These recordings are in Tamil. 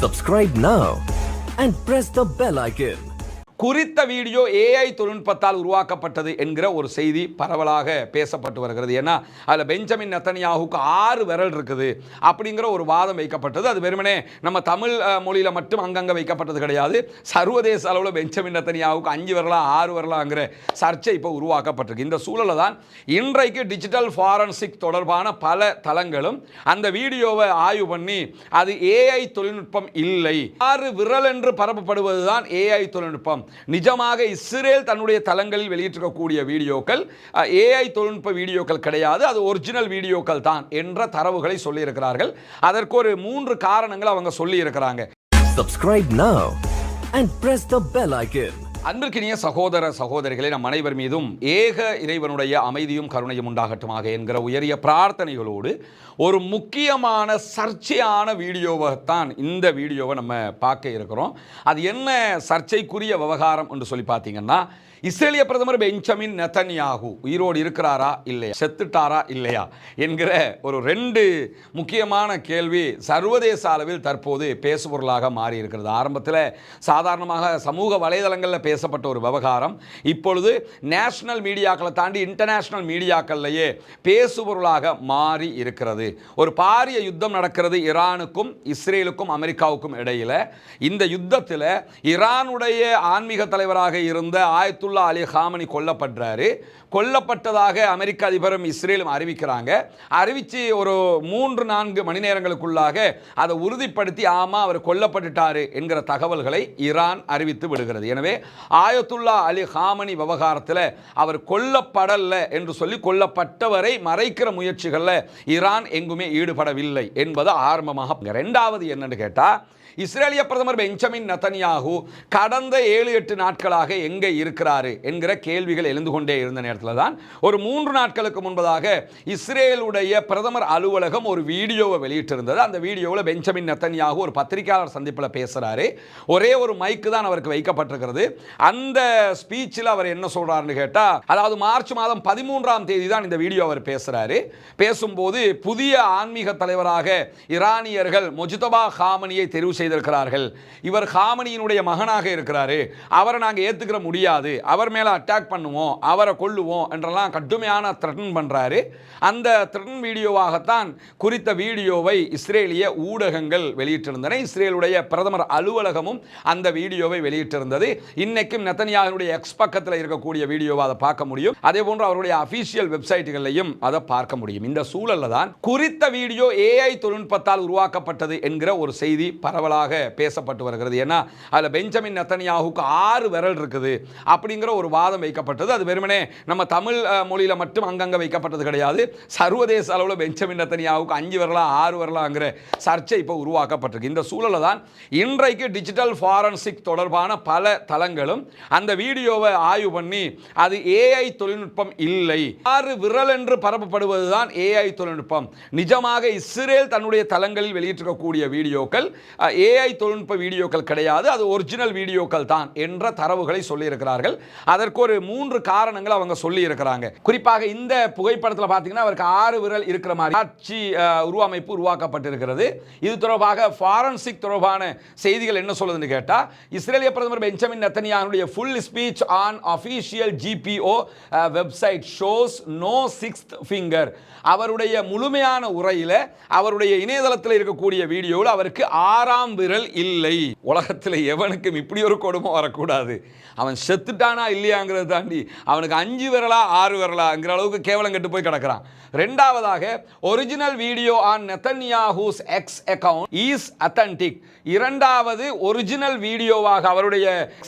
Subscribe now and press the bell icon. குறித்த வீடியோ ஏஐ தொழில்நுட்பத்தால் உருவாக்கப்பட்டது என்கிற ஒரு செய்தி பரவலாக பேசப்பட்டு வருகிறது. ஏன்னா அதில் பெஞ்சமின் நெத்தனியாஹுக்கு 6 விரல் இருக்குது அப்படிங்கிற ஒரு வாதம் வைக்கப்பட்டது. அது வெறுமனே நம்ம தமிழ் மொழியில் மட்டும் அங்கங்கே வைக்கப்பட்டது கிடையாது. சர்வதேச அளவில் பெஞ்சமின் நெத்தனியாஹுக்கு 5 விரலா 6 விரலாங்கிற சர்ச்சை இப்போ உருவாக்கப்பட்டிருக்கு. இந்த சூழலில் தான் இன்றைக்கு டிஜிட்டல் ஃபாரன்சிக் தொடர்பான பல தளங்களும் அந்த வீடியோவை ஆய்வு பண்ணி அது ஏஐ தொழில்நுட்பம் இல்லை, 6 விரல் என்று பரப்பப்படுவது தான் ஏஐ தொழில்நுட்பம், நிஜமாக இஸ்ரேல் தன்னுடைய தளங்களில் வெளியிட்டிருக்கக்கூடிய வீடியோக்கள் ஏஐ தொழில்நுட்ப வீடியோக்கள் கிடையாது, அது ஒரிஜினல் வீடியோக்கள் தான் என்ற தரவுகளை சொல்லியிருக்கிறார்கள். அதற்கு ஒரு 3 காரணங்கள் அவங்க சொல்லியிருக்கிறாங்க. Subscribe now and press the bell icon. அன்பிற்கினிய சகோதர சகோதரிகளை நம் அனைவர் மீதும் ஏக இறைவனுடைய அமைதியும் கருணையும் உண்டாகட்டுமாக என்கிற உயரிய பிரார்த்தனைகளோடு ஒரு முக்கியமான சர்ச்சையான வீடியோவைத்தான் இந்த வீடியோவை நம்ம பார்க்க இருக்கிறோம். அது என்ன சர்ச்சைக்குரிய விவகாரம் என்று சொல்லி பார்த்தீங்கன்னா, இஸ்ரேலிய பிரதமர் பெஞ்சமின் நெத்தன்யாஹு உயிரோடு இருக்கிறாரா இல்லையா, செத்துட்டாரா இல்லையா என்கிற ஒரு 2 முக்கியமான கேள்வி சர்வதேச அளவில் தற்போது பேசுபொருளாக மாறி இருக்கிறது. ஆரம்பத்தில் சாதாரணமாக சமூக வலைதளங்களில் பேசப்பட்ட ஒரு விவகாரம் இப்பொழுது நேஷனல் மீடியாக்களை தாண்டி இன்டர்நேஷனல் மீடியாக்கள்லேயே பேசுபொருளாக மாறி இருக்கிறது. ஒரு பாரிய யுத்தம் நடக்கிறது ஈரானுக்கும் இஸ்ரேலுக்கும் அமெரிக்காவுக்கும் இடையில். இந்த யுத்தத்தில் ஈரானுடைய ஆன்மீக தலைவராக இருந்த ஆயத்துல்லா அலி காமனி கொல்லப்பட்டதாக அமெரிக்க அதிபரும் இஸ்ரேலும் அறிவிக்கிறாங்க. அறிவித்து ஒரு 3-4 மணி நேரங்களுக்குள்ளாக அதை உறுதிப்படுத்தி ஆமா அவர் கொல்லப்பட்டுட்டாரு என்கிற தகவல்களை ஈரான் அறிவித்து விடுகிறது. எனவே ஆயத்துல்லா அலி காமனி விவகாரத்தில் அவர் கொல்லப்படலை என்று சொல்லி கொல்லப்பட்டவரை மறைக்கிற முயற்சிகளில் ஈரான் எங்குமே ஈடுபடவில்லை என்பது ஆரம்பமாக. 2வது என்னன்னு கேட்டால், இஸ்ரேலிய பிரதமர் பெஞ்சமின் நெத்தனியாஹு கடந்த 7-8 நாட்களாக எங்கே இருக்கிறாரு என்கிற கேள்விகள் எழுந்து கொண்டே இருந்த நேரத்தில் தான் ஒரு 3 நாட்களுக்கு முன்பதாக இஸ்ரேலுடைய பிரதமர் அலுவலகம் ஒரு வீடியோவை வெளியிட்டிருந்தது. அந்த வீடியோவில் பெஞ்சமின் நெத்தனியாஹு ஒரு பத்திரிகையாளர் சந்திப்பில் பேசுகிறாரு. ஒரே ஒரு மைக்கு தான் அவருக்கு வைக்கப்பட்டிருக்கிறது. அந்த ஸ்பீச்சில் அவர் என்ன சொல்கிறாருன்னு கேட்டால், அதாவது மார்ச் மாதம் 13ஆம் தேதி தான் இந்த வீடியோ அவர் பேசுகிறாரு. பேசும்போது புதிய ஆன்மீக தலைவராக ஈரானியர்கள் முஜ்தபா காமனியை தெரிவு செய்திருக்கிறார்கள். இவர் காமனியினுடைய மகனாக இருக்கிறாரு, அவரை நாங்கள் ஏற்றுக்கிற முடியாது, அவர் மேலே அட்டாக் பண்ணுவோம், அவரை கொல்லுவோம் என்றெல்லாம் கடுமையான த்ரெட்டன் பண்ணுறாரு. அந்த த்ரெட்டன் வீடியோவாகத்தான் குறித்த வீடியோவை இஸ்ரேலிய ஊடகங்கள் வெளியிட்டிருந்தன. இஸ்ரேலுடைய பிரதமர் அலுவலகமும் அந்த வீடியோவை வெளியிட்டிருந்தது. இன்னைக்கும் நெத்தனியாஹுடைய எக்ஸ் பக்கத்தில் இருக்கக்கூடிய வீடியோவை அதை பார்க்க முடியும். அதே போன்று அவருடைய அபிஷியல் வெப்சைட்டுகளையும் அதை பார்க்க முடியும். இந்த சூழலில் தான் குறித்த வீடியோ ஏஐ தொழில்நுட்பத்தால் உருவாக்கப்பட்டது என்கிற ஒரு செய்தி பரவலாக பேசப்பட்டு வருகிறது. ஏன்னா அதில் பெஞ்சமின் நெத்தனியாஹுக்கு 6 விரல் இருக்குது அப்படிங்கிற ஒரு வாதம் வைக்கப்பட்டது. அது வெறுமனே நம்ம தமிழ் மொழியில் மட்டும் அங்கங்கே வைக்கப்பட்டது கிடையாது. சர்வதேச அளவில் பெஞ்சமின் நெத்தனியாஹுக்கு 5 விரலா 6 விரலாங்கிற சர்ச்சை இப்போ உருவாக்கப்பட்டிருக்கு. இந்த சூழலில் தான் இன்றைக்கு டிஜிட்டல் ஃபாரன்சிக் தொடர்பான பல தளங்களும் அந்த வீடியோவை ஆய்வு பண்ணி அது ஏஐ தொழில்நுட்பம் இல்லை, 6 விரல் என்று பரப்பப்படுவது தான் ஏஐ தொழில்நுட்பம், நிஜமாக இஸ்ரேல் தன்னுடைய தளங்களில் வெளியிட்டிருக்கக்கூடிய வீடியோக்கள் ஏஐ தொழில்நுட்ப வீடியோக்கள் கிடையாது, அது ஒரிஜினல் வீடியோக்கள் தான் என்ற தரவுகளை சொல்லியிருக்கிறார்கள். அதற்கு ஒரு 3 காரணங்கள் அவங்க சொல்லியிருக்கிறாங்க. குறிப்பாக இந்த புகைப்படத்தில் பார்த்தீங்கன்னா அவருக்கு 6 விரல் இருக்கிற மாதிரி காட்சி உருவமைப்பு உருவாக்கப்பட்டிருக்கிறது. இது தொடர்பாக ஃபாரன்சிக் தொடர்பான செய்திகள் என்ன சொல்லுதுன்னு கேட்டால், இஸ்ரேலிய பிரதமர் பெஞ்சமின் நெத்தனியாஹுடைய full speech on official GPO website shows no 6th finger, அவருடைய முழுமையான உரையில் அவருடைய இணையதளத்தில் இருக்கக்கூடிய வீடியோவில் அவருக்கு 6ஆம் விரல் இல்லை. உலகத்தில் எவனுக்கும் இப்படி ஒரு கொடுமை வரக்கூடாது. அவன் செத்துட்டானா இல்லையாங்கிறத தாண்டி அவனுக்கு 5 விரலா 6 விரலாங்கிற அளவுக்கு கேவலம் கெட்டு போய் கிடக்கிறான். 2வதாக original video on Netanyahu's X account is authentic, 2வது ஒரிஜினல் வீடியோவாக அவருடைய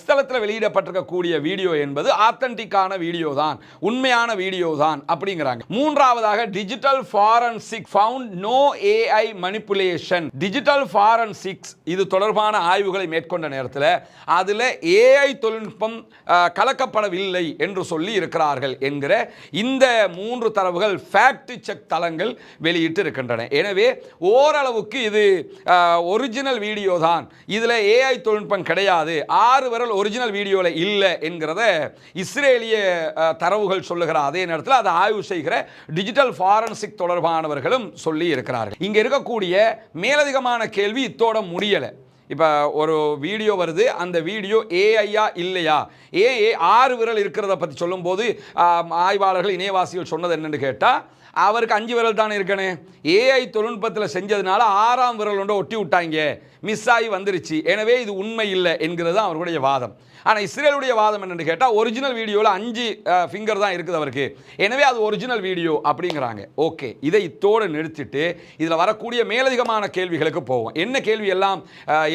தளத்தில் வெளியிடப்பட்டிருக்கக்கூடிய வீடியோ என்பது ஆத்தன்டிக்கான வீடியோ தான், உண்மையான வீடியோ தான் அப்படிங்கிறாங்க. 3வதாக digital forensic found no AI manipulation, digital forensics இது தொடர்பான ஆய்வுகளை மேற்கொண்ட நேரத்தில் அதில் ஏஐ தொழில்நுட்பம் கலக்கப்படவில்லை என்று சொல்லி இருக்கிறார்கள் என்கிற இந்த 3 தரவுகள் ஃபேக்ட் செக் தளங்கள் வெளியிட்டு இருக்கின்றன. எனவே ஓரளவுக்கு இது ஒரிஜினல் வீடியோ தான், இதில் ஏஐ தொழில்நுட்பம் கிடையாது, 6 விரல் ஒரிஜினல் வீடியோவில் இல்லை என்கிறத இஸ்ரேலிய தரவுகள் சொல்லுகிற அதே நேரத்தில் அதை ஆய்வு செய்கிற டிஜிட்டல் ஃபாரன்சிக் தொடர்பானவர்களும் சொல்லி இருக்கிறார்கள். இங்கே இருக்கக்கூடிய மேலதிகமான கேள்வி இத்தோட முடியலை. இப்போ ஒரு வீடியோ வருது, அந்த வீடியோ ஏஐயா இல்லையா, ஏன் 6 விரல் இருக்கிறத பற்றி சொல்லும்போது ஆய்வாளர்கள் இணையவாசிகள் சொன்னது என்னன்னு கேட்டால், அவருக்கு 5 விரல் தானே இருக்கணும், ஏஐ தொழில்நுட்பத்தில் செஞ்சதுனால 6ஆம் விரல் ஒன்று ஒட்டி விட்டாங்க, மிஸ் ஆகி வந்துருச்சு, எனவே இது உண்மை இல்லை என்கிறது தான் அவர்களுடைய வாதம். ஆனால் இஸ்ரேலுடைய வாதம் என்னென்னு கேட்டால், ஒரிஜினல் வீடியோவில் 5 ஃபிங்கர் தான் இருக்குது அவருக்கு, எனவே அது ஒரிஜினல் வீடியோ அப்படிங்கிறாங்க. ஓகே, இதை இத்தோடு நிறுத்திட்டு இதில் வரக்கூடிய மேலதிகமான கேள்விகளுக்கு போவோம். என்ன கேள்வி எல்லாம்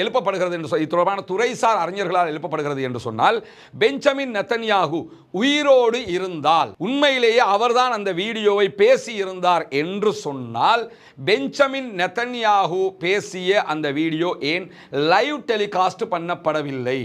எழுப்பப்படுகிறது என்று இது தொடர்பான துறைசார் அறிஞர்களால் எழுப்பப்படுகிறது என்று சொன்னால், பெஞ்சமின் நெத்தன்யாகு உயிரோடு இருந்தால், உண்மையிலேயே அவர்தான் அந்த வீடியோவை பேசி இருந்தார் என்று சொன்னால், பெஞ்சமின் நெத்தன்யாகு பேசிய அந்த வீடியோ ஏன் லைவ் டெலிகாஸ்ட் பண்ணப்படவில்லை,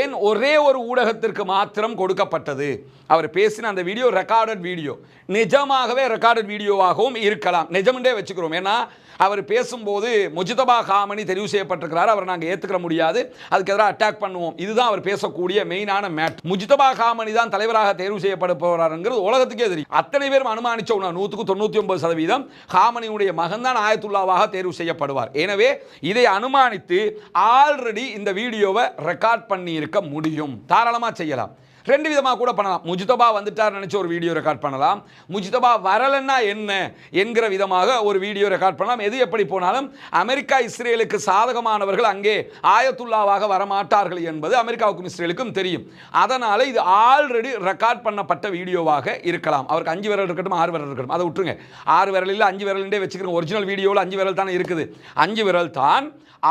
ஏன் ஒரே ஒரு ஊடகத்திற்கு மாத்திரம் கொடுக்கப்பட்டது? அவர் பேசின அந்த வீடியோ ரெக்கார்டட் வீடியோ, நிஜமாகவே ரெக்கார்டட் வீடியோவாகவும் இருக்கலாம், நிஜம்ன்றே வச்சுக்கிறோம். ஏன்னா அவர் பேசும்போது முஜ்தபா காமனி தெரிவு செய்யப்பட்டிருக்கிறார், அவர் நாங்கள் ஏற்றுக்கிற முடியாது, அதுக்கு எதிராக அட்டாக் பண்ணுவோம், இதுதான் அவர் பேசக்கூடிய மெயினான மேட். முஜ்தபா காமனி தான் தலைவராக தேர்வு செய்யப்பட போகிறாருங்கிறது உலகத்துக்கே தெரியும். அத்தனை பேரும் அனுமானிச்ச 100% காமனியுடைய மகன் தான் ஆயத்துல்லாவாக தேர்வு செய்யப்படுவார். எனவே இதை அனுமானித்து ஆல்ரெடி இந்த வீடியோவை ரெக்கார்ட் பண்ணி இருக்க முடியும், தாராளமாக செய்யலாம். 2 விதமாக கூட பண்ணலாம். முஜ்தபா வந்துட்டார் நினைச்சு ஒரு வீடியோ ரெக்கார்ட் பண்ணலாம், முஜ்தபா வரலன்னா என்ன என்கிற விதமாக ஒரு வீடியோ ரெக்கார்ட் பண்ணலாம். எது எப்படி போனாலும் அமெரிக்கா இஸ்ரேலுக்கு சாதகமானவர்கள் அங்கே ஆயத்துல்லாவாக வரமாட்டார்கள் என்பது அமெரிக்காவுக்கும் இஸ்ரேலுக்கும் தெரியும். அதனால இது ஆல்ரெடி ரெக்கார்ட் பண்ணப்பட்ட வீடியோவாக இருக்கலாம். அவருக்கு 5 விரல் இருக்கட்டும் 6 விரல் இருக்கட்டும், அதை விட்டுருங்க. 6 விரல் இல்லை 5 விரல் வச்சுக்கிறோம். ஒரிஜினல் வீடியோவில் 5 விரல் தானே இருக்குது, 5 விரல் தான்.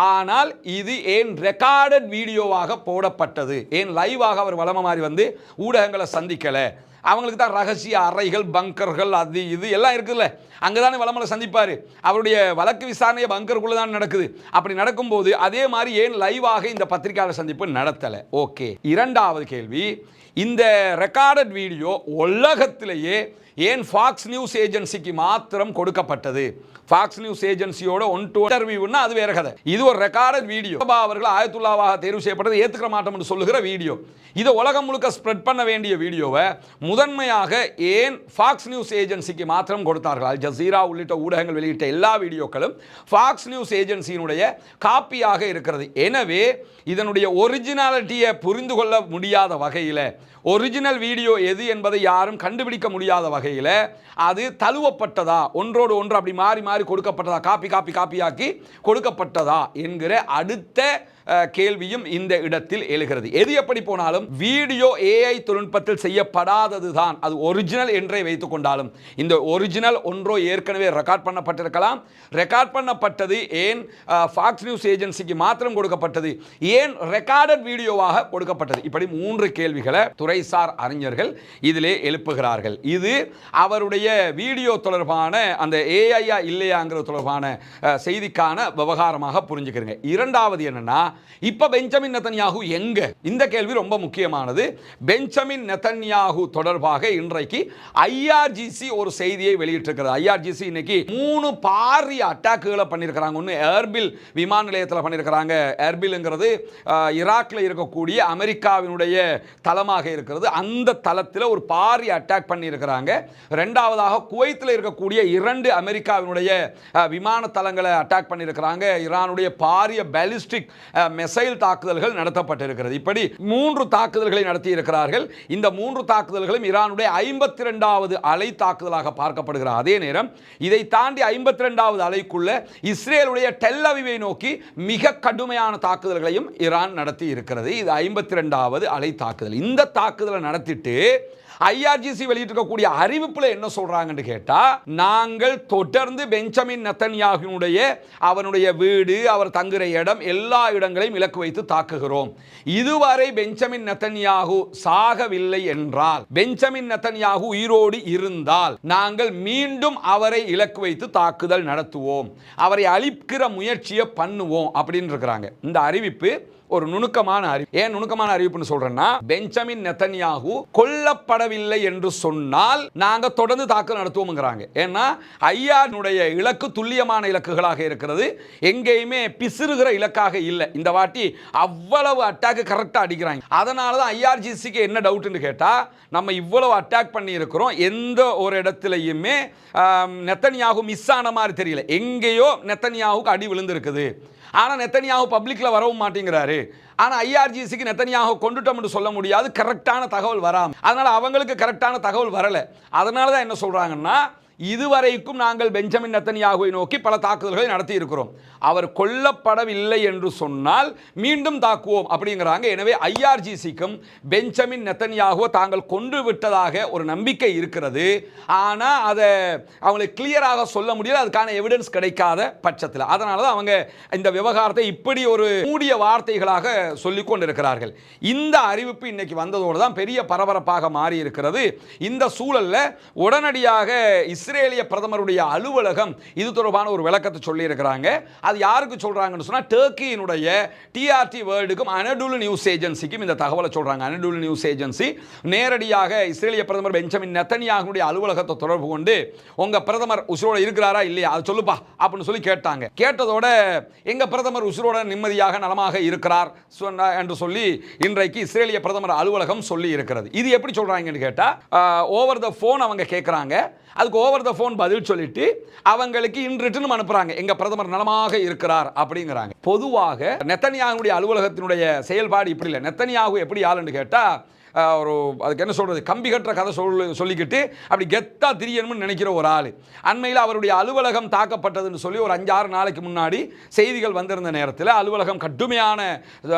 ஆனால் இது ஏன் ரெக்கார்டட் வீடியோவாக போடப்பட்டது, ஏன் லைவாக அவர் வலம மாதிரி வந்து ஊடகங்களை சந்திக்கலை? அவங்களுக்கு தான் ரகசிய அறைகள், பங்கர்கள், அது இது எல்லாம் இருக்குதுல்ல, அங்கே தானே வளமலை சந்திப்பார். அவருடைய வழக்கு விசாரணையை பங்கருக்குள்ளே தான் நடக்குது. அப்படி நடக்கும்போது அதே மாதிரி ஏன் லைவாக இந்த பத்திரிகையாளர் சந்திப்பு நடத்தலை? ஓகே, 2வது கேள்வி, இந்த ரெக்கார்டட் வீடியோ உலகத்திலேயே ஏன் ஃபாக்ஸ் நியூஸ் ஏஜென்சிக்கு மாத்திரம் கொடுக்கப்பட்டது? ஃபாக்ஸ் நியூஸ் ஏஜென்சியோட இன்டர்வியூன்னா அது வேற கதை. இது ஒரு ரெக்கார்டட் வீடியோ. அவர்கள் ஆயத்துல்லாவாக தேர்வு செய்யப்பட்டது ஏற்றுக்க மாட்டோம் என்று சொல்லுகிற வீடியோ. இதை உலகம் முழுக்க ஸ்ப்ரெட் பண்ண வேண்டிய வீடியோவை முதன்மையாக ஏன் ஃபாக்ஸ் நியூஸ் ஏஜென்சிக்கு மாத்திரம் கொடுத்தார்கள்? அல் ஜசீரா உள்ளிட்ட ஊடகங்கள் வெளியிட்ட எல்லா வீடியோக்களும் ஃபாக்ஸ் நியூஸ் ஏஜென்சியினுடைய காப்பியாக இருக்கிறது. எனவே இதனுடைய ஒரிஜினாலிட்டியை புரிந்து கொள்ள முடியாத வகையில், ஒரிஜினல் வீடியோ எது என்பதை யாரும் கண்டுபிடிக்க முடியாத வகையில் அது தழுவப்பட்டதா, ஒன்றோடு ஒன்று அப்படி மாறி மாறி கொடுக்கப்பட்டதா, காப்பியாக்கி கொடுக்கப்பட்டதா என்கிற அடுத்த கேள்வியும் இந்த இடத்தில் எழுகிறது. எது எப்படி போனாலும் வீடியோ ஏஐ தொழில்நுட்பத்தில் செய்யப்படாதது தான், அது ஒரிஜினல் என்றே வைத்துக் கொண்டாலும் இந்த ஒரிஜினல் ஒன்றோ ஏற்கனவே ரெக்கார்ட் பண்ணப்பட்டிருக்கலாம். ரெக்கார்ட் பண்ணப்பட்டது ஏன் ஃபாக்ஸ் நியூஸ் ஏஜென்சிக்கு மாத்திரம் கொடுக்கப்பட்டது, ஏன் ரெக்கார்டட் வீடியோவாக கொடுக்கப்பட்டது? இப்படி 3 கேள்விகளை துறைசார் அறிஞர்கள் இதிலே எழுப்புகிறார்கள். இது அவருடைய வீடியோ தொடர்பான அந்த ஏஐயா இல்லையாங்கிறது தொடர்பான செய்திக்கான விவகாரமாக புரிஞ்சுக்கிறீங்க. 2வது என்னன்னா, இப்ப பெஞ்சமின் நெத்தன்யாகு எங்க? இந்த கேள்வி ரொம்ப முக்கியமானது. பெஞ்சமின் நெத்தன்யாகு தொடர்பாக இன்றைக்கு ஐஆர்ஜிசி ஒரு செய்தியை வெளியிட்டிருக்கிறது. ஐஆர்ஜிசி இன்னைக்கு 3 பாரிய அட்டாக்குகளை பண்ணியிருக்கிறாங்க. ஒன்று எர்பில் விமான நிலையத்தில் பண்ணியிருக்கிறாங்க. எர்பில்ங்கிறது ஈராக்ல இருக்கக்கூடிய அமெரிக்காவினுடைய தளமாக இருக்கிறது. அந்த தளத்தில் ஒரு பாரிய அட்டாக் பண்ணியிருக்கிறாங்க. 2வதாக குவைத்தில் இருக்கக்கூடிய 2 அமெரிக்காவினுடைய விமான தளங்களை அட்டாக் பண்ணியிருக்கிறாங்க. ஈரானுடைய பாரிய பாலிஸ்டிக் மிசைல் தாக்குதல்கள் நடத்தப்பட்டிருக்கிறது. இப்படி 3 தாக்குதல்களை நடத்தி இருக்கிறார்கள். இந்த 3 தாக்குதல்களும் ஈரானுடைய 52வது அலை தாக்குதலாக பார்க்கப்படுகிறது. அதே நேரம் இதை தாண்டி 52வது அலைக்குள்ள இஸ்ரேலுடைய டெல் அவிவை நோக்கி மிக கடுமையான தாக்குதல்களையும் ஈரான் நடத்தி இருக்கிறது. இது 52வது அலை தாக்குதல். இந்த தாக்குதலை நடத்திட்டு ஐஆர்ஜிசி வெளியிட்டிருக்கக்கூடிய அறிவிப்புல என்ன சொல்றாங்கன்னு கேட்டா, நாங்கள் தொடர்ந்து பெஞ்சமின் நெத்தன்யாகுனுடைய அவனுடைய வீடு, அவர் தங்குற இடம், எல்லா இடங்களையும் இலக்கு வைத்து தாக்குகிறோம். இதுவரை பெஞ்சமின் நெத்தன்யாகு சாகவில்லை என்றால், பெஞ்சமின் நெத்தன்யாகு உயிரோடு இருந்தால் நாங்கள் மீண்டும் அவரை இலக்கு வைத்து தாக்குதல் நடத்துவோம், அவரை அழிக்கிற முயற்சியை பண்ணுவோம் அப்படின்னு இருக்கிறாங்க. இந்த அறிவிப்பு ஒரு நுணுக்கமான அறிவு. ஏன் நுணுக்கமான அறிவிப்புன்னு சொல்றேன்னா, பெஞ்சமின் நெத்தன்யாகு கொல்லப்படவில்லை என்று சொன்னால் நாங்க தொடர்ந்து தாக்குதல் நடத்துவோம்ங்கறாங்க. ஏன்னா ஐயானுடைய இலக்கு துல்லியமான இலக்குகளாக இருக்கிறது, எங்கேயுமே பிசிறுகிற இலக்காக இல்லை. இந்த வாட்டி அவ்வளவு அட்டாக் கரெக்டா அடிக்கிறாங்க. அதனால தான் ஐஆர்ஜிசிக்கு என்ன டவுட்னு கேட்டா, நம்ம இவ்வளவு அட்டாக் பண்ணி இருக்கிறோம், எந்த ஒரு இடத்துலையுமே நெத்தன்யாகு மிஸ் ஆன மாதிரி தெரியல, எங்கேயோ நெத்தன்யாகுக்கு அடி விழுந்திருக்குது. ஆனால் நெத்தனியாகு பப்ளிக்ல வரவும் மாட்டேங்கிறாரு. ஆனால் ஐஆர்ஜிசிக்கு நெத்தனியாகு கொண்டுட்டோம்னு சொல்ல முடியாது, கரெக்டான தகவல் வராம. அதனால அவங்களுக்கு கரெக்டான தகவல் வரல. அதனால தான் என்ன சொல்றாங்கன்னா, இதுவரைக்கும் நாங்கள் பெஞ்சமின் நெத்தனியாகுவை நோக்கி பல தாக்குதல்களை நடத்தி இருக்கிறோம். அவர் கொல்லப்படவில்லை என்று சொன்னால் மீண்டும் தாக்குவோம் அப்படிங்கிறாங்க. எனவே ஐஆர்ஜிசிக்கும் பெஞ்சமின் நெத்தனியாகுவை தாங்கள் கொண்டு விட்டதாக ஒரு நம்பிக்கை இருக்கிறது. ஆனால் அதை அவங்களுக்கு கிளியராக சொல்ல முடியல, அதுக்கான எவிடன்ஸ் கிடைக்காத பட்சத்தில். அதனால தான் அவங்க இந்த விவகாரத்தை இப்படி ஒரு மூடிய வார்த்தைகளாக சொல்லிக் கொண்டிருக்கிறார்கள். இந்த அறிவிப்பு இன்னைக்கு வந்ததோடு தான் பெரிய பரபரப்பாக மாறி இருக்கிறது. இந்த சூழல்ல உடனடியாக இஸ்ரேலிய பிரதமருடைய அலுவலகம் இது தொடர்பான ஒரு விளக்கத்தை சொல்லி இருக்கிறாங்க. அது யாருக்கு சொல்றாங்கன்னு சொன்னா, டர்க்கியினுடைய டிஆர்டி வேர்ல்டுக்கும் அனடோலு நியூஸ் ஏஜென்சிக்கும் இந்த தகவலை சொல்றாங்க. அனடோலு நியூஸ் ஏஜென்சி நேரடியாக இஸ்ரேலிய பிரதமர் பெஞ்சமின் நெத்தனியாகுடைய அலுவலகத்தை தொடர்பு கொண்டு, உங்க பிரதமர் உசுரோட இருக்கிறாரா இல்லையா அது சொல்லுப்பா அப்படின்னு சொல்லி கேட்டாங்க. கேட்டதோட எங்க பிரதமர் உசுரோட நிம்மதியாக நலமாக இருக்கிறார் என்று சொல்லி இன்றைக்கு இஸ்ரேலிய பிரதமர் அலுவலகம் சொல்லி இருக்கிறது. இது எப்படி சொல்றாங்கன்னு கேட்டா, ஓவர் த போன் அவங்க கேட்கறாங்க. அதுக்கு ஓவர் த போன் பதில் சொல்லிட்டு அவங்களுக்கு இன் ரிட்டன் அனுப்புறாங்க, எங்க பிரதமர் நலமாக இருக்கிறார் அப்படிங்கிறாங்க. பொதுவாக நெத்தனியாகுடைய அலுவலகத்தினுடைய செயல்பாடு இப்படி இல்லை. நெத்தனியாகு எப்படி ஆளுன்னு கேட்டா, ஒரு அதுக்கு என்ன சொல்றது, கம்பி கட்டுற கதை சொல்லிக்கிட்டு அப்படி கெத்தா திரியணும்னு நினைக்கிற ஒரு ஆள். அண்மையில் அவருடைய அலுவலகம் தாக்கப்பட்டதுன்னு சொல்லி ஒரு 5-6 நாளைக்கு முன்னாடி செய்திகள் வந்திருந்த நேரத்தில் அலுவலகம் கடுமையான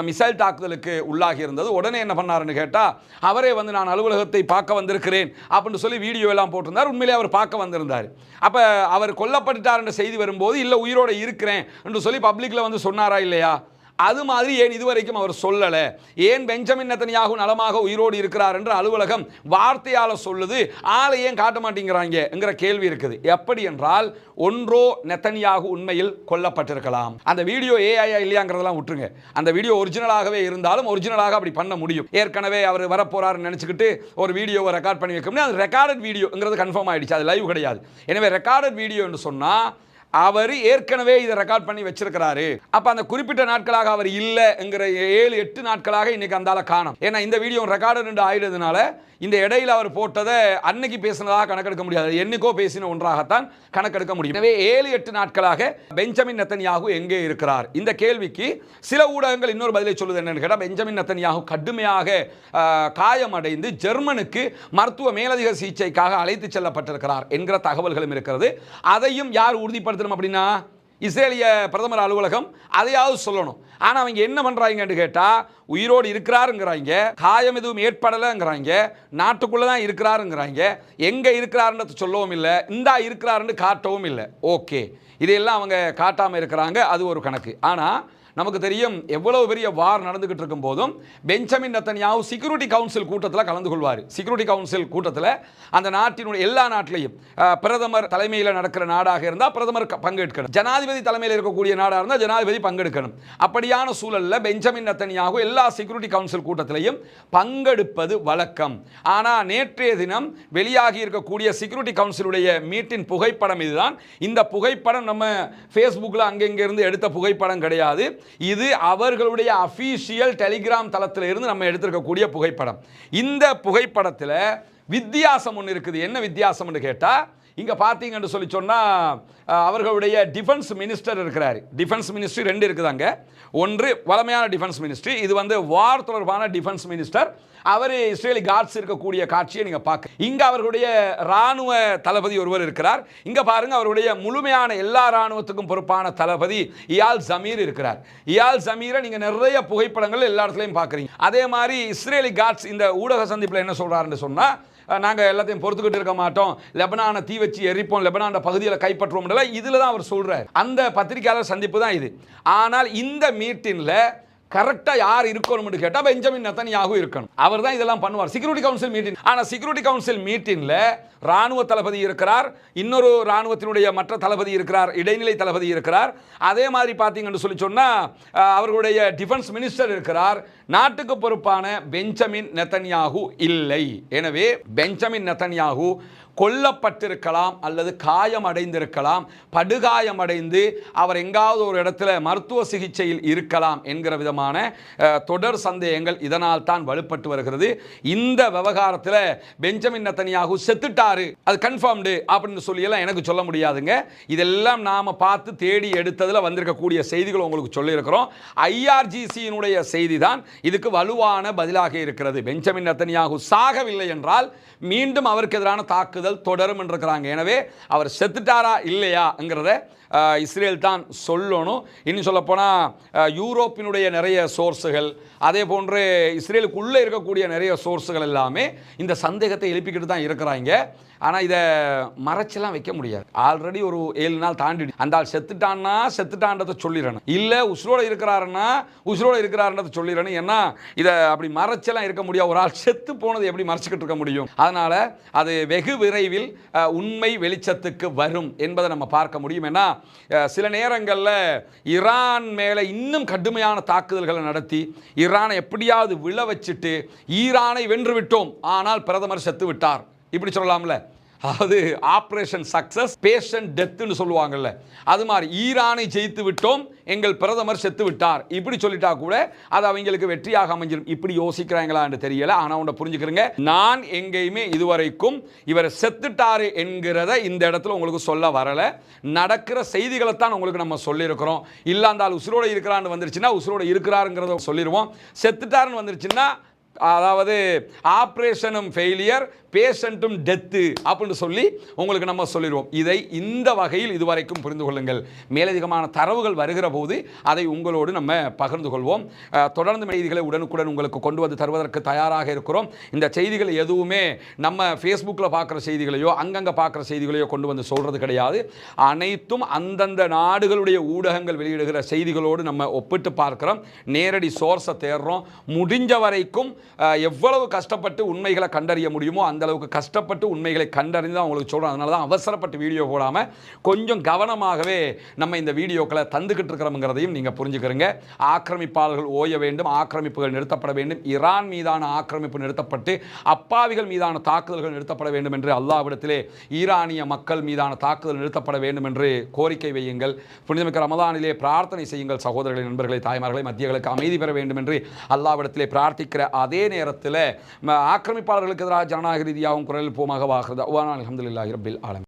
மிசைல் தாக்குதலுக்கு உள்ளாகி இருந்தது. உடனே என்ன பண்ணாருன்னு கேட்டால், அவரே வந்து நான் அலுவலகத்தை பார்க்க வந்திருக்கிறேன் அப்படின்னு சொல்லி வீடியோ எல்லாம் போட்டிருந்தார். உண்மையிலே அவர் பார்க்க வந்திருந்தார். அப்போ அவர் கொல்லப்பட்டுட்டார் என்ற செய்தி வரும்போது, இல்லை உயிரோடு இருக்கிறேன் என்று சொல்லி பப்ளிக்கில் வந்து சொன்னாரா இல்லையா? அது மாதிரி ஏன் இதுவரைக்கும் அவர் சொல்லலை? ஏன் பெஞ்சமின் நெத்தனியாகு நலமாக உயிரோடு இருக்கிறார் என்று அலுவலகம் வார்த்தையால் சொல்லுது, ஆளை ஏன் காட்ட மாட்டேங்கிறாங்க என்கிற கேள்வி இருக்குது. எப்படி என்றால், ஒன்றோ நெத்தனியாகு உண்மையில் கொல்லப்பட்டிருக்கலாம். அந்த வீடியோ ஏஐயா இல்லையாங்கிறதெல்லாம் விட்டுருங்க. அந்த வீடியோ ஒரிஜினலாகவே இருந்தாலும் ஒரிஜினலாக அப்படி பண்ண முடியும். ஏற்கனவே அவர் வரப்போறாருன்னு நினச்சிக்கிட்டு ஒரு வீடியோவை ரெக்கார்ட் பண்ணி வைக்க முடியும். அது ரெக்கார்டட் வீடியோங்கிறது கன்ஃபார்ம் ஆயிடுச்சு, அது லைவ் கிடையாது. எனவே ரெக்கார்டட் வீடியோ என்று சொன்னால் அவர் ஏற்கனவே இதை ரெக்கார்ட் பண்ணி வச்சிருக்கிறாரு. அப்ப அந்த குறிப்பிட்ட நாட்களாக அவர் இல்லைங்கிற 7-8 நாட்களாக இன்னைக்கு அந்த ஆளை காணோம். ஏன்னா இந்த வீடியோ ரெக்கார்டு ஆயிடுறதுனால இந்த இடையில அவர் போட்டதை அன்னைக்கு பேசினதாக கணக்கெடுக்க முடியாது, என்னைக்கோ பேசின ஒன்றாகத்தான் கணக்கெடுக்க முடியும். எனவே 7-8 நாட்களாக பெஞ்சமின் நெத்தனியாகு எங்கே இருக்கிறார்? இந்த கேள்விக்கு சில ஊடகங்கள் இன்னொரு பதிலை சொல்லுது. என்னன்னு கேட்டால், பெஞ்சமின் நெத்தனியாகு கடுமையாக காயமடைந்து ஜெர்மனுக்கு மருத்துவ மேலதிக சிகிச்சைக்காக அழைத்து செல்லப்பட்டிருக்கிறார் என்கிற தகவல்களும் இருக்கிறது. அதையும் யார் உறுதிப்படுத்தணும் அப்படின்னா, இஸ்ரேலிய பிரதமர் அலுவலகம் அதையாவது சொல்லணும். ஆனால் அவங்க என்ன பண்ணுறாங்கன்னு கேட்டால், உயிரோடு இருக்கிறாருங்கிறாங்க, காயம் எதுவும் ஏற்படலைங்கிறாங்க, நாட்டுக்குள்ளே தான் இருக்கிறாருங்கிறாங்க, எங்கே இருக்கிறாருன்றது சொல்லவும் இல்லை, இந்தா இருக்கிறாருன்னு காட்டவும் இல்லை. ஓகே, இதையெல்லாம் அவங்க காட்டாமல் இருக்கிறாங்க, அது ஒரு கணக்கு. ஆனால் நமக்கு தெரியும், எவ்வளவு பெரிய வார் நடந்துகிட்டு இருக்கும் போதும் பெஞ்சமின் நெத்தனியாகு செக்யூரிட்டி கவுன்சில் கூட்டத்தில் கலந்து கொள்வார். செக்யூரிட்டி கவுன்சில் கூட்டத்தில் அந்த நாட்டினுடைய எல்லா நாட்டிலையும் பிரதமர் தலைமையில் நடக்கிற நாடாக இருந்தால் பிரதமர் பங்கெடுக்கணும், ஜனாதிபதி தலைமையில் இருக்கக்கூடிய நாடாக இருந்தால் ஜனாதிபதி பங்கெடுக்கணும். அப்படியான சூழலில் பெஞ்சமின் நெத்தனியாகு எல்லா செக்யூரிட்டி கவுன்சில் கூட்டத்திலையும் பங்கெடுப்பது வழக்கம். ஆனால் நேற்றைய தினம் வெளியாகி இருக்கக்கூடிய செக்யூரிட்டி கவுன்சிலுடைய மீட்டின் புகைப்படம் இதுதான். இந்த புகைப்படம் நம்ம ஃபேஸ்புக்கில் அங்கெங்கிருந்து எடுத்த புகைப்படம் கிடையாது. இது அவர்களுடைய அபிஷியல் டெலிகிராம் தளத்தில் இருந்து நம்ம எடுத்திருக்கக்கூடிய புகைப்படம். இந்த புகைப்படத்தில் வித்தியாசம் ஒன்று இருக்குது. என்ன வித்தியாசம்னு கேட்டால், இங்கே பார்த்தீங்கன்னு சொல்லி சொன்னால் அவர்களுடைய டிஃபென்ஸ் மினிஸ்டர் இருக்கிறார். Defence ministry 2 இருக்குதாங்க. ஒன்று வளமையான டிஃபென்ஸ் மினிஸ்ட்ரி, இது வந்து வார் தொடர்பான டிஃபென்ஸ் மினிஸ்டர். அவர் இஸ்ரேலி காட்ஸ் இருக்கக்கூடிய காட்சியை நீங்கள் பார்க்க. இங்கே அவர்களுடைய இராணுவ தளபதி ஒருவர் இருக்கிறார். இங்கே பாருங்க, அவருடைய முழுமையான எல்லா இராணுவத்துக்கும் பொறுப்பான தளபதி இயால் ஜமீர் இருக்கிறார். இயால் ஜமீரை நீங்கள் நிறைய புகைப்படங்கள் எல்லா இடத்துலையும் பார்க்குறீங்க. அதே மாதிரி இஸ்ரேலி காட்ஸ் இந்த ஊடக சந்திப்பில் என்ன சொல்கிறாருன்னு சொன்னால், நாங்கள் எல்லாத்தையும் பொறுத்துக்கிட்டு இருக்க மாட்டோம், லெபனானை தீ வச்சு எரிப்போம், லெபனான பகுதியில் கைப்பற்றுவோம், இதில் தான் அவர் சொல்கிறார். அந்த பத்திரிகையாளர் சந்திப்பு தான் இது. ஆனால் இந்த மீட்டிங்கில் கரெக்டாக யார் இருக்கணும்னு கேட்டால் பெஞ்சமின் நெத்தனியாகு இருக்கணும். அவர் தான் இதெல்லாம் பண்ணுவார். Security council meeting. ஆனால் செக்யூரிட்டி கவுன்சில் மீட்டிங்கில் ராணுவ தளபதி இருக்கிறார், இன்னொரு ராணுவத்தினுடைய மற்ற தளபதி இருக்கிறார், இடைநிலை தளபதி இருக்கிறார். அதே மாதிரி பார்த்தீங்கன்னு சொல்லி சொன்னால் அவர்களுடைய டிஃபென்ஸ் மினிஸ்டர் இருக்கிறார். நாட்டுக்கு பொறுப்பான பெஞ்சமின் நெத்தனியாகு இல்லை. எனவே பெஞ்சமின் நெத்தனியாகு கொல்லப்பட்டிருக்கலாம் அல்லது காயமடைந்திருக்கலாம், படுகாயமடைந்து அவர் எங்காவது ஒரு இடத்துல மருத்துவ சிகிச்சையில் இருக்கலாம் என்கிற விதமான தொடர் சந்தேகங்கள் இதனால் தான் வலுப்பட்டு வருகிறது. இந்த விவகாரத்தில் பெஞ்சமின் நெத்தன்யாகு செத்துட்டாரு, அது கன்ஃபார்ம்டு அப்படின்னு சொல்லியெல்லாம் எனக்கு சொல்ல முடியாதுங்க. இதெல்லாம் நாம பார்த்து தேடி எடுத்ததில் வந்திருக்கக்கூடிய செய்திகள் உங்களுக்கு சொல்லியிருக்கிறோம். IRGC-யினுடைய செய்தி தான் இதுக்கு வலுவான பதிலாக இருக்கிறது. பெஞ்சமின் நெத்தன்யாகு சாகவில்லை என்றால் மீண்டும் அவருக்கு எதிரான தாக்குதல் தொடரும் என்றிருக்கிறாங்க. எனவே அவர் செத்துட்டாரா இல்லையாங்கிறத இஸ்ரேல் தான் சொல்லணும். இன்னும் சொல்லப்போனால் யூரோப்பினுடைய நிறைய சோர்ஸுகள், அதே போன்று இஸ்ரேலுக்குள்ளே இருக்கக்கூடிய நிறைய சோர்ஸுகள் எல்லாமே இந்த சந்தேகத்தை எழுப்பிக்கிட்டு தான் இருக்கிறாங்க. ஆனால் இதை மறைச்செல்லாம் வைக்க முடியாது. ஆல்ரெடி ஒரு 7 நாள் தாண்டி அந்த ஆள் செத்துட்டான்னா செத்துட்டான்றதை சொல்லிடணும், இல்லை உசுரோடு இருக்கிறாருன்னா உசுரோடு இருக்கிறாருன்றதை சொல்லிடணும். ஏன்னா இதை அப்படி மறைச்செல்லாம் இருக்க முடியாது. ஒரு ஆள் செத்து போனது எப்படி மறைச்சிக்கிட்டு இருக்க முடியும்? அதனால் அது வெகு விரைவில் உண்மை வெளிச்சத்துக்கு வரும் என்பதை நம்ம பார்க்க முடியும். ஏன்னா சில நேரங்களில் ஈரான் மேலே இன்னும் கடுமையான தாக்குதல்களை நடத்தி ஈரானை எப்படியாவது விழ வச்சுட்டு ஈரானை வென்று விட்டோம் ஆனால் பிரதமர் செத்து விட்டார் இப்படி சொல்லலாம்ல. அதாவது ஆப்ரேஷன் சக்சஸ் பேஷண்ட் டெத்துன்னு சொல்லுவாங்கல்ல, அது மாதிரி ஈரானை ஜெயித்து விட்டோம் எங்கள் பிரதமர் செத்து விட்டார் இப்படி சொல்லிட்டா கூட அது அவங்களுக்கு வெற்றியாக அமைஞ்சிடும். இப்படி யோசிக்கிறாங்களா என்று தெரியல. ஆனால் ஒன்றை புரிஞ்சுக்கிறேங்க, நான் எங்கேயுமே இதுவரைக்கும் இவர் செத்துட்டாரு என்கிறத இந்த இடத்துல உங்களுக்கு சொல்ல வரல. நடக்கிற செய்திகளை தான் உங்களுக்கு நம்ம சொல்லியிருக்கிறோம். இல்லாந்தால் உசுரோடு இருக்கிறான்னு வந்துருச்சுன்னா உசுரோடு இருக்கிறாருங்கிறத சொல்லிடுவோம். செத்துட்டாருன்னு வந்துருச்சுன்னா அதாவது ஆப்ரேஷனும் ஃபெயிலியர் பேஷண்ட்டும் டெத்து அப்படின்னு சொல்லி உங்களுக்கு நம்ம சொல்லிடுவோம். இதை இந்த வகையில் இதுவரைக்கும் புரிந்து கொள்ளுங்கள். மேலதிகமான தரவுகள் வருகிற போது அதை உங்களோடு நம்ம பகிர்ந்து கொள்வோம். தொடர்ந்து செய்திகளை உடனுக்குடன் உங்களுக்கு கொண்டு வந்து தருவதற்கு தயாராக இருக்கிறோம். இந்த செய்திகள் எதுவுமே நம்ம ஃபேஸ்புக்கில் பார்க்குற செய்திகளையோ அங்கங்கே பார்க்குற செய்திகளையோ கொண்டு வந்து சொல்கிறது கிடையாது. அனைத்தும் அந்தந்த நாடுகளுடைய ஊடகங்கள் வெளியிடுகிற செய்திகளோடு நம்ம ஒப்பிட்டு பார்க்குறோம். நேரடி சோர்ஸை தேடுறோம். முடிஞ்ச வரைக்கும் எவ்வளவு கஷ்டப்பட்டு உண்மைகளை கண்டறிய முடியுமோ அந்த அளவுக்கு கஷ்டப்பட்டு உண்மைகளை கண்டறிந்து தான் உங்களுக்கு சொல்கிறோம். அதனால தான் அவசரப்பட்டு வீடியோ போடாமல் கொஞ்சம் கவனமாகவே நம்ம இந்த வீடியோக்களை தந்துக்கிட்டு இருக்கிறோம்ங்கிறதையும் நீங்கள் புரிஞ்சுக்கிறீங்க. ஆக்கிரமிப்பாளர்கள் ஓய வேண்டும், ஆக்கிரமிப்புகள் நிறுத்தப்பட வேண்டும், ஈரான் மீதான ஆக்கிரமிப்பு நிறுத்தப்பட்டு அப்பாவிகள் மீதான தாக்குதல்கள் நிறுத்தப்பட வேண்டும் என்று அல்லாஹ்விடத்திலே ஈரானிய மக்கள் மீதான தாக்குதல் நிறுத்தப்பட வேண்டும் என்று கோரிக்கை வையுங்கள். புனிதமிக்க ரமதானிலே பிரார்த்தனை செய்யுங்கள். சகோதரர்களை, நண்பர்களை, தாய்மார்களை, மத்தியர்களுக்கு அமைதி பெற வேண்டும் என்று அல்லாஹ்விடத்திலே பிரார்த்திக்கிற அதே நேரத்தில் ஆக்கிரமிப்பாளர்களுக்கு எதிராக ஜனநாயக ரீதியாகவும் குரல் போமாக வாகிறது. அல்ஹம்துலில்லாஹி ரப்பில் ஆலமீன்.